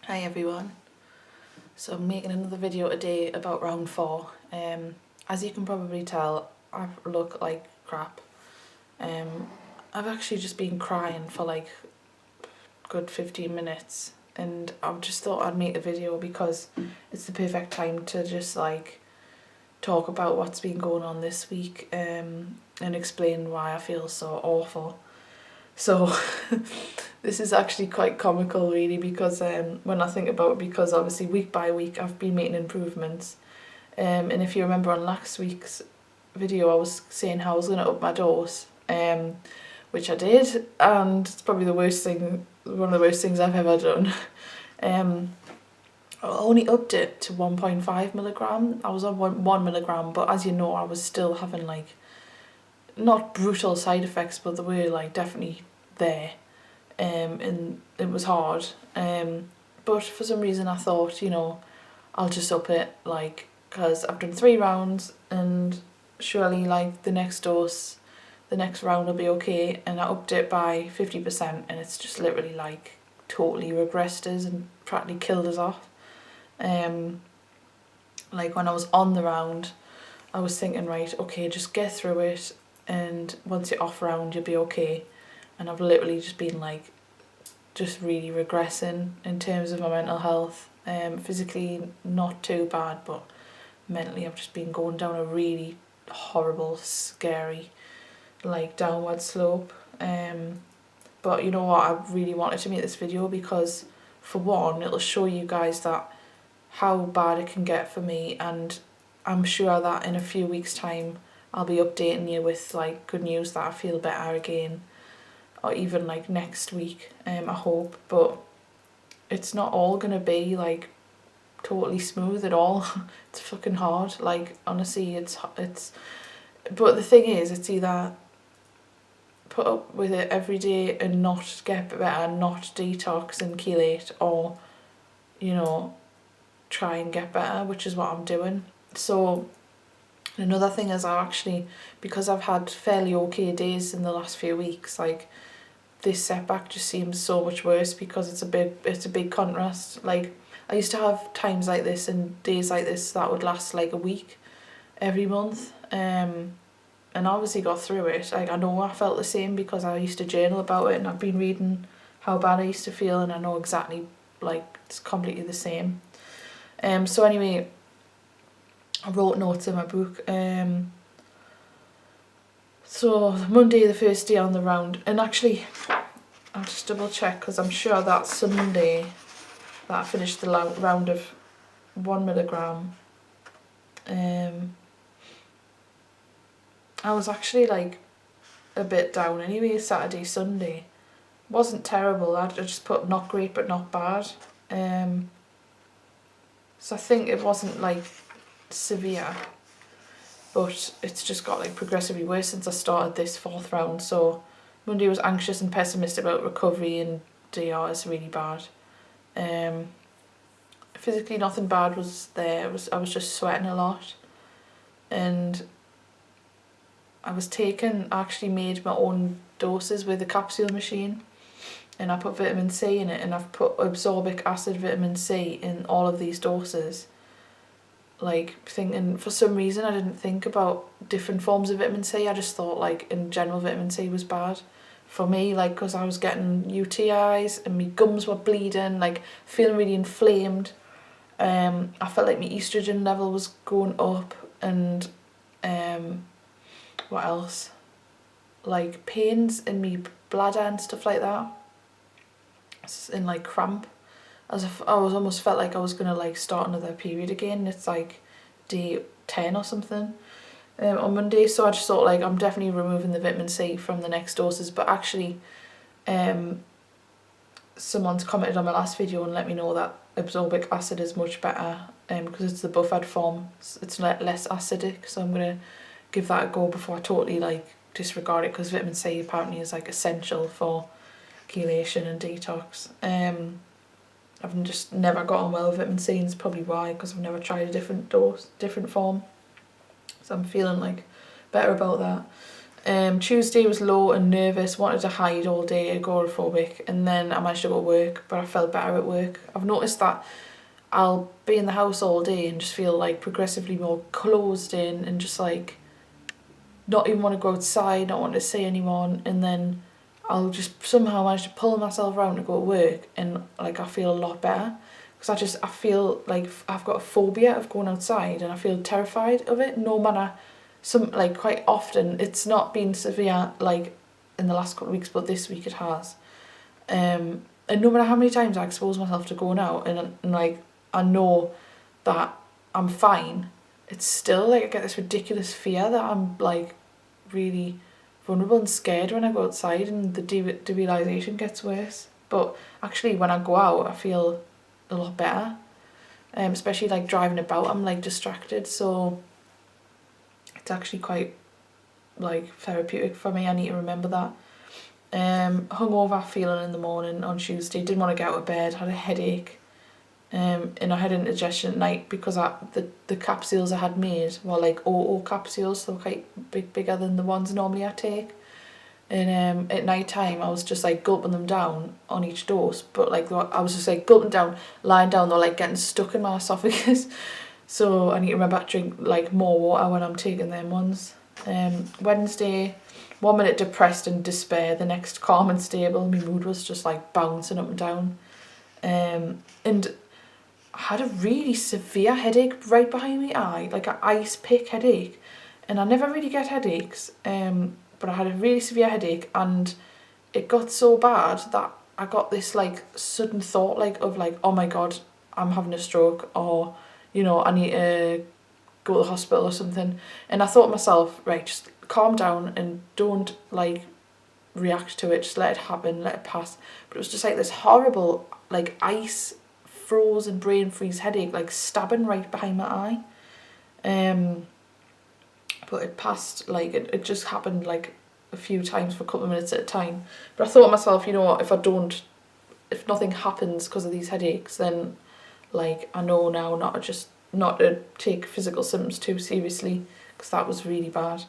Hi everyone. So I'm making another video today about round 4. As you can probably tell, I look like crap. I've actually just been crying for like a good 15 minutes and I just thought I'd make a video because it's the perfect time to just like talk about what's been going on this week and explain why I feel so awful. So this is actually quite comical really because when I think about it, because obviously week by week I've been making improvements, and if you remember on last week's video I was saying how I was going to up my dose, which I did, and it's probably the worst thing, one of the worst things I've ever done. I only upped it to 1.5 milligram. I was on 1 milligram, but as you know I was still having like not brutal side effects, but they were like definitely there, and it was hard. But for some reason I thought, I'll just up it, like, because I've done 3 rounds and surely like the next round will be okay. And I upped it by 50% and it's just literally like totally regressed us and practically killed us off. Like when I was on the round, I was thinking, right, okay, just get through it, and once you're off round you'll be okay. And I've literally just been like just really regressing in terms of my mental health. Physically not too bad, but mentally I've just been going down a really horrible, scary, like downward slope. But you know what, I really wanted to make this video because for one, it'll show you guys that how bad it can get for me, and I'm sure that in a few weeks time I'll be updating you with like good news that I feel better again, or even like next week, I hope. But it's not all gonna be like totally smooth at all. It's fucking hard, like honestly it's but the thing is, it's either put up with it every day and not get better, not detox and chelate, or try and get better, which is what I'm doing. So another thing is I actually, because I've had fairly okay days in the last few weeks, like this setback just seems so much worse because it's a big contrast. Like I used to have times like this and days like this that would last like a week every month, and I obviously got through it. Like I know I felt the same because I used to journal about it and I've been reading how bad I used to feel, and I know exactly, like it's completely the same. So anyway, I wrote notes in my book. So Monday, the first day on the round, and actually I'll just double check because I'm sure that Sunday that I finished the round of 1 milligram, I was actually like a bit down anyway. Saturday, Sunday wasn't terrible. I just put not great but not bad. So I think it wasn't like severe, but it's just got like progressively worse since I started this 4th round. So Monday was anxious and pessimistic about recovery, and DR is really bad. Physically nothing bad was there. I was just sweating a lot, and I actually made my own doses with a capsule machine, and I put vitamin C in it, and I've put absorbic acid vitamin C in all of these doses. Like thinking, for some reason I didn't think about different forms of vitamin C. I just thought like in general vitamin C was bad for me, like because I was getting UTIs and my gums were bleeding, like feeling really inflamed. I felt like my estrogen level was going up, and what else? Like pains in my bladder and stuff like that. And like cramp. As if I was almost felt like I was gonna like start another period again. It's like day 10 or something on Monday. So I just thought like I'm definitely removing the vitamin C from the next doses. But actually, someone's commented on my last video and let me know that absorbic acid is much better because it's the buffered form. It's less acidic. So I'm gonna give that a go before I totally like disregard it, because vitamin C apparently is like essential for chelation and detox. I've just never got on well with vitamin C, and it's probably why, because I've never tried a different form. So I'm feeling like better about that. Tuesday was low and nervous, wanted to hide all day, agoraphobic, and then I managed to go to work, but I felt better at work. I've noticed that I'll be in the house all day and just feel like progressively more closed in and just like not even want to go outside, not want to see anyone, and then I'll just somehow manage to pull myself around to go to work and like I feel a lot better. Because I feel like I've got a phobia of going outside and I feel terrified of it, no matter, quite often it's not been severe like in the last couple of weeks, but this week it has. And no matter how many times I expose myself to going out and like I know that I'm fine, it's still like I get this ridiculous fear that I'm like really vulnerable and scared when I go outside, and the derealization gets worse. But actually when I go out I feel a lot better, especially like driving about, I'm like distracted, so it's actually quite like therapeutic for me. I need to remember that. Hungover feeling in the morning on Tuesday, didn't want to get out of bed, had a headache, and I had indigestion at night because the capsules I had made were like OO capsules, so quite bigger than the ones normally I take. And at night time I was just like gulping them down on each dose, but like I was just like gulping down, lying down, they're like getting stuck in my esophagus. So I need to remember to drink like more water when I'm taking them ones. Wednesday, 1 minute depressed and despair, the next calm and stable. My mood was just like bouncing up and down. And I had a really severe headache right behind my eye, like an ice pick headache. And I never really get headaches, but I had a really severe headache, and it got so bad that I got this like sudden thought of oh my god, I'm having a stroke, or I need to go to the hospital or something. And I thought to myself, right, just calm down and don't like react to it, just let it happen, let it pass. But it was just like this horrible like ice frozen brain freeze headache, like stabbing right behind my eye. But it passed, like it just happened like a few times for a couple of minutes at a time. But I thought to myself, if nothing happens because of these headaches, then like I know now not to take physical symptoms too seriously, because that was really bad.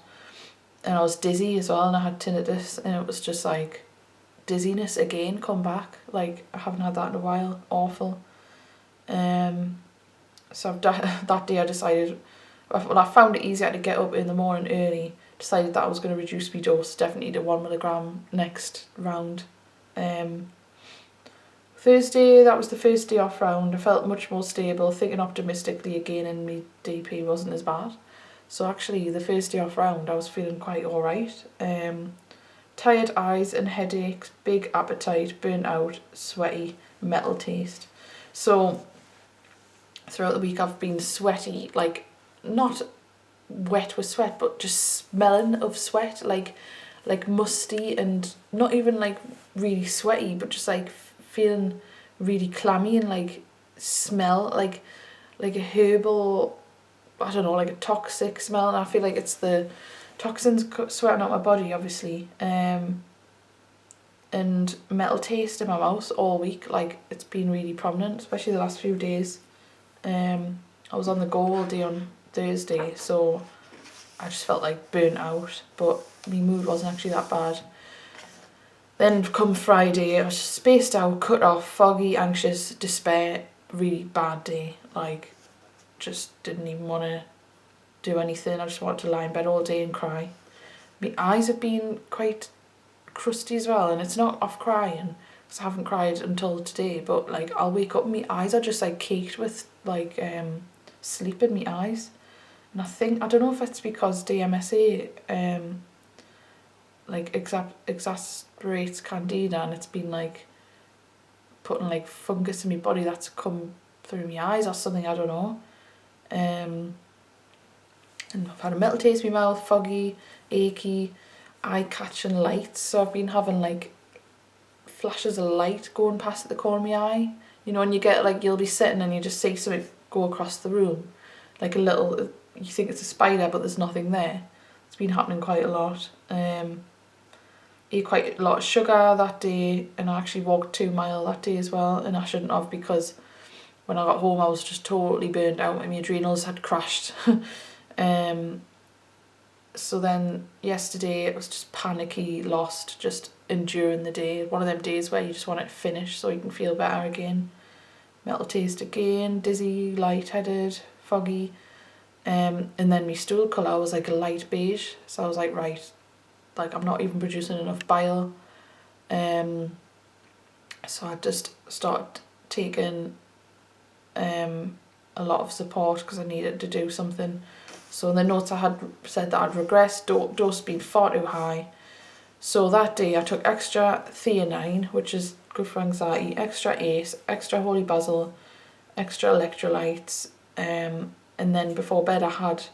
And I was dizzy as well, and I had tinnitus, and it was just like dizziness again come back, like I haven't had that in a while. Awful. So that day I decided, well, I found it easier to get up in the morning early, decided that I was going to reduce my dose definitely to 1 milligram next round. Thursday, that was the first day off round. I felt much more stable, thinking optimistically again, and my DP wasn't as bad. So actually the first day off round I was feeling quite alright. Tired eyes and headaches, big appetite, burnt out, sweaty, metal taste. So throughout the week I've been sweaty, like not wet with sweat, but just smelling of sweat, like musty, and not even like really sweaty, but just like feeling really clammy and like smell like a herbal, I don't know, like a toxic smell. And I feel like it's the toxins sweating out my body, obviously. And metal taste in my mouth all week, like it's been really prominent, especially the last few days. I was on the go all day on Thursday, so I just felt like burnt out, but my mood wasn't actually that bad. Then come Friday, I was spaced out, cut off, foggy, anxious, despair, really bad day. Like, just didn't even want to do anything. I just wanted to lie in bed all day and cry. My eyes have been quite crusty as well, and it's not off crying, because I haven't cried until today, but like I'll wake up and my eyes are just like caked with like sleep in my eyes. And I don't know if it's because DMSA like exasperates candida, and it's been like putting like fungus in my body that's come through my eyes or something, I don't know. And I've had a metal taste in my mouth, foggy, achy, eye-catching lights. So I've been having like flashes of light going past at the corner of my eye. When you get like, you'll be sitting and you just see something go across the room, like a little, you think it's a spider but there's nothing there. It's been happening quite a lot. Ate quite a lot of sugar that day, and I actually walked 2 miles that day as well, and I shouldn't have, because when I got home I was just totally burned out and my adrenals had crashed. So then yesterday it was just panicky, lost, just enduring the day. One of them days where you just want it to finish so you can feel better again. Mental taste again, dizzy, lightheaded, foggy. And then my stool colour was like a light beige. So I was like, right, like I'm not even producing enough bile. So I just started taking a lot of support because I needed to do something. So in the notes I had said that I'd regressed, dose had been far too high. So that day I took extra theanine, which is good for anxiety, extra ACE, extra holy basil, extra electrolytes, and then before bed I had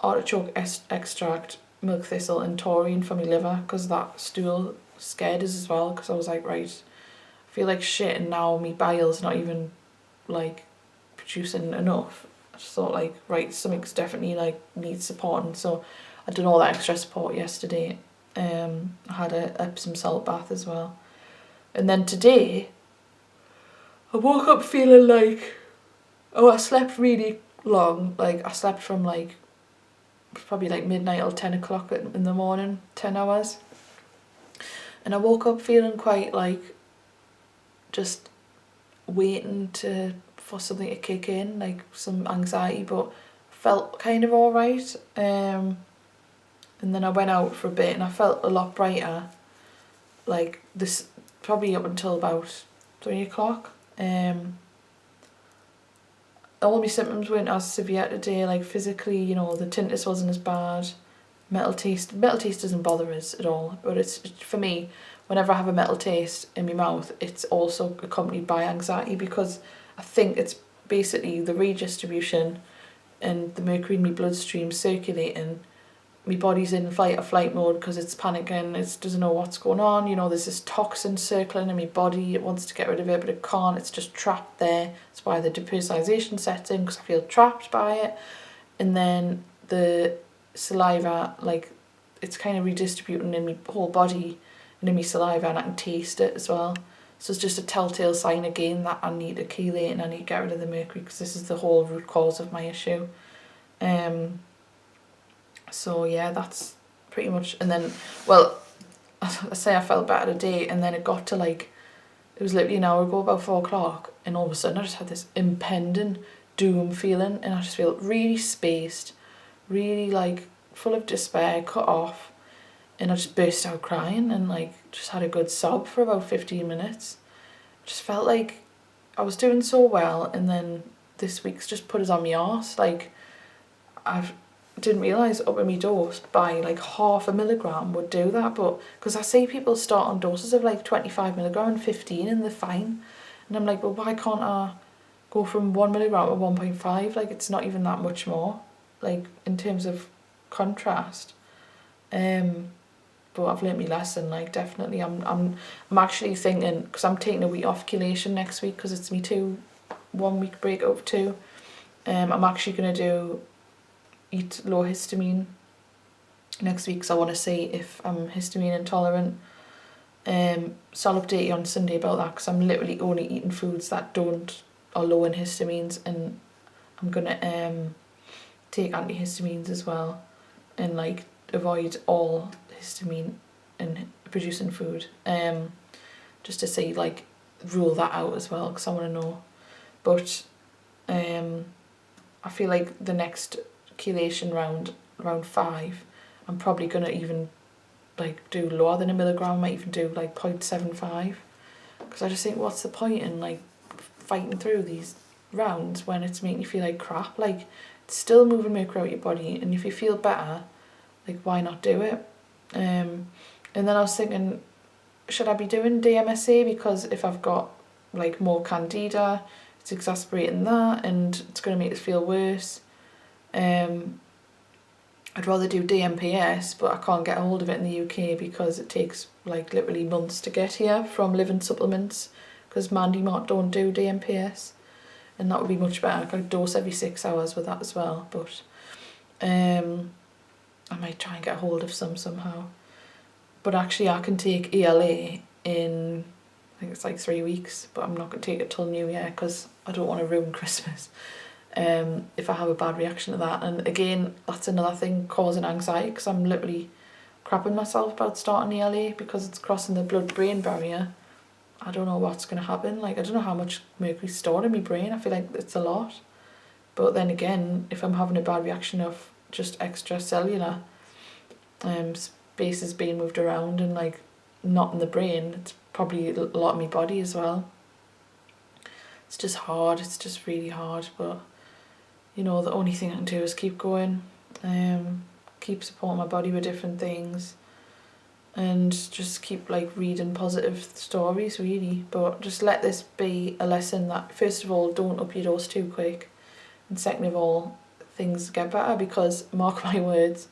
artichoke extract, milk thistle and taurine for my liver because that stool scared us as well, because I was like, right, I feel like shit and now my bile's not even like producing enough. I just thought like, right, something's definitely like needs supporting. So I done all that extra support yesterday. I had a Epsom salt bath as well. And then today I woke up feeling like, I slept really long. Like I slept from like probably like midnight till 10 o'clock in the morning, 10 hours. And I woke up feeling quite like just waiting for something to kick in, like some anxiety, but felt kind of alright. And then I went out for a bit and I felt a lot brighter, like this, probably up until about 3 o'clock. All my symptoms weren't as severe today, like physically, you know, the tinnitus wasn't as bad. Metal taste doesn't bother us at all, but it's for me, whenever I have a metal taste in my mouth, it's also accompanied by anxiety, because I think it's basically the redistribution and the mercury in my bloodstream circulating. My body's in fight or flight mode because it's panicking, it doesn't know what's going on, you know, there's this toxin circling in my body, it wants to get rid of it but it can't, it's just trapped there. That's why the depersonalization sets in, because I feel trapped by it. And then the saliva, like it's kind of redistributing in my whole body and in my saliva, and I can taste it as well. So it's just a telltale sign again that I need to chelate and I need to get rid of the mercury, because this is the whole root cause of my issue. So yeah, that's pretty much. And then, well, I say I felt better today, and then it got to like, it was literally an hour ago, about 4 o'clock, and all of a sudden I just had this impending doom feeling, and I just feel really spaced, really like full of despair, cut off, and I just burst out crying and like just had a good sob for about 15 minutes. Just felt like I was doing so well, and then this week's just put us on my arse. Like I didn't realise upping my dose by like 0.5 milligram would do that, but because I see people start on doses of like 25 milligram and 15 and they're fine, and I'm like, well, why can't I go from 1 milligram to 1.5? Like it's not even that much more, like in terms of contrast. But I've learnt my lesson, like definitely. I'm actually thinking, because I'm taking a week off Chelation next week because it's me 1 week break of 2. I'm actually going to eat low histamine next week, because I want to see if I'm histamine intolerant. So I'll update you on Sunday about that, because I'm literally only eating foods that are low in histamines, and I'm gonna take antihistamines as well, and like avoid all histamine in producing food, just to see, like, rule that out as well, because I want to know. But I feel like the next chelation round 5, I'm probably gonna even like do lower than 1 milligram. I might even do like 0.75, because I just think, what's the point in like fighting through these rounds when it's making you feel like crap? Like, it's still moving mercury out your body, and if you feel better, like, why not do it? And then I was thinking, should I be doing DMSA, because if I've got like more candida, it's exacerbating that and it's going to make it feel worse. I'd rather do DMPS, but I can't get a hold of it in the UK because it takes like literally months to get here from Living Supplements, because Mandy Mart don't do DMPS, and that would be much better. I could dose every 6 hours with that as well, but I might try and get a hold of some somehow. But actually I can take ELA in, I think it's like 3 weeks, but I'm not going to take it till New Year because I don't want to ruin Christmas. if I have a bad reaction to that. And again, that's another thing causing anxiety, because I'm literally crapping myself about starting the LA because it's crossing the blood-brain barrier. I don't know what's going to happen. Like, I don't know how much mercury's stored in my brain. I feel like it's a lot. But then again, if I'm having a bad reaction of just extracellular spaces being moved around and like not in the brain, it's probably a lot in my body as well. It's just hard. It's just really hard. But you know, the only thing I can do is keep going, keep supporting my body with different things, and just keep like reading positive stories really. But just let this be a lesson that, first of all, don't up your dose too quick, and second of all, things get better, because mark my words,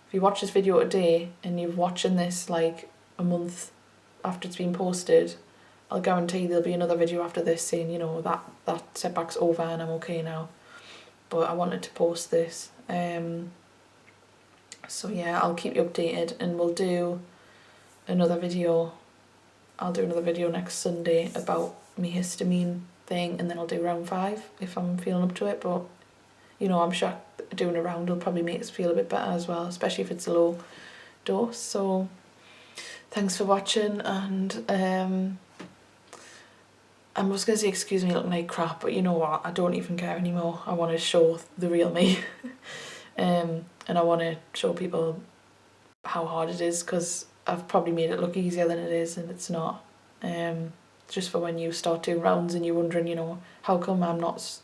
if you watch this video today and you're watching this like a month after it's been posted, I'll guarantee there'll be another video after this saying, you know, that setback's over and I'm okay now. But I wanted to post this. So yeah, I'll keep you updated, and we'll do another video. I'll do another video next Sunday about my histamine thing, and then I'll do round 5 if I'm feeling up to it. But you know, I'm sure doing a round will probably make us feel a bit better as well, especially if it's a low dose. So thanks for watching, and I was going to say excuse me looking like crap, but you know what, I don't even care anymore. I want to show the real me. And I want to show people how hard it is, because I've probably made it look easier than it is, and it's not. Just for when you start doing rounds and you're wondering, you know, how come I'm not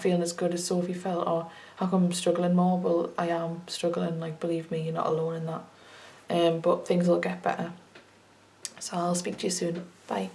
feeling as good as Sophie felt, or how come I'm struggling more? Well, I am struggling, like, believe me, you're not alone in that. But things will get better. So I'll speak to you soon. Bye.